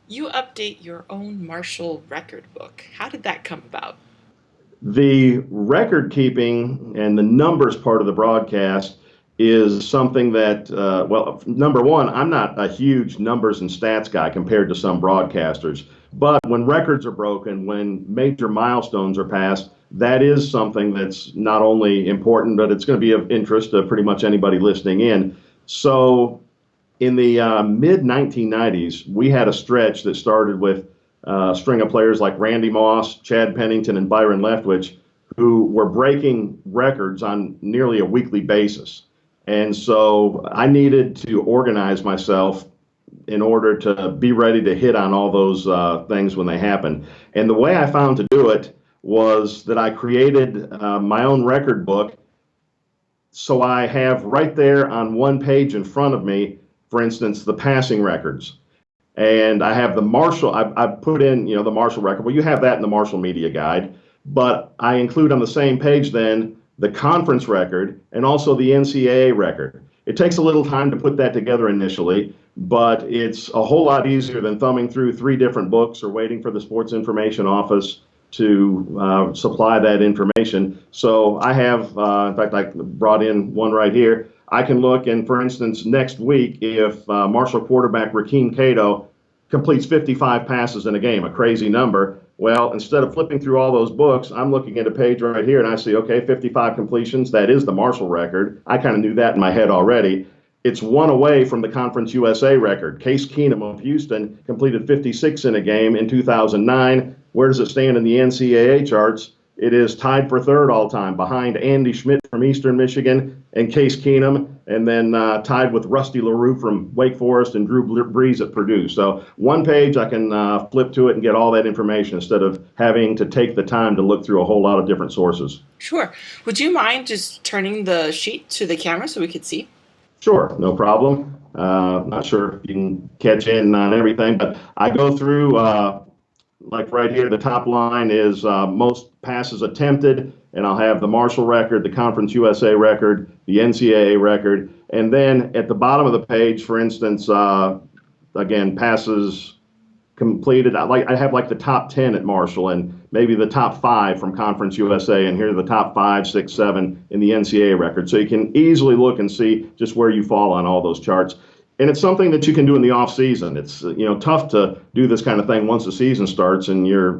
You update your own Marshall record book. How did that come about? The record keeping and the numbers part of the broadcast is something that, well, number one, I'm not a huge numbers and stats guy compared to some broadcasters. But when records are broken, when major milestones are passed, that is something that's not only important, but it's going to be of interest to pretty much anybody listening in. So in the mid 1990s, we had a stretch that started with a string of players like Randy Moss, Chad Pennington, and Byron Leftwich, who were breaking records on nearly a weekly basis. And so I needed to organize myself in order to be ready to hit on all those things when they happen. And the way I found to do it was that I created my own record book. So I have right there on one page in front of me, for instance, the passing records. And I have the Marshall, I've put in, the Marshall record. Well, you have that in the Marshall Media Guide, but I include on the same page then the conference record and also the NCAA record. It takes a little time to put that together initially, but it's a whole lot easier than thumbing through three different books or waiting for the sports information office to supply that information. So I have, in fact, I brought in one right here. I can look, and for instance, next week, if Marshall quarterback Rakeem Cato completes 55 passes in a game, a crazy number, well, instead of flipping through all those books, I'm looking at a page right here, and I see, okay, 55 completions. That is the Marshall record. I kind of knew that in my head already. It's one away from the Conference USA record. Case Keenum of Houston completed 56 in a game in 2009. Where does it stand in the NCAA charts? It is tied for third all time behind Andy Schmidt from Eastern Michigan and Case Keenum, and then tied with Rusty LaRue from Wake Forest and Drew Brees at Purdue. So one page, I can flip to it and get all that information instead of having to take the time to look through a whole lot of different sources. Sure. Would you mind just turning the sheet to the camera so we could see? Sure, no problem. Not sure if you can catch in on everything, but I go through, like right here, the top line is most passes attempted, and I'll have the Marshall record, the Conference USA record, the NCAA record, and then at the bottom of the page, for instance, again, passes completed. I have like the top 10 at Marshall and maybe the top 5 from Conference USA, and here are the top 5, 6, 7 in the NCAA record. So you can easily look and see just where you fall on all those charts. And it's something that you can do in the off season. It's tough to do this kind of thing once the season starts and you're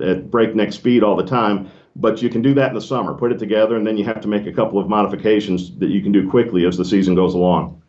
at breakneck speed all the time. But you can do that in the summer. Put it together, and then you have to make a couple of modifications that you can do quickly as the season goes along.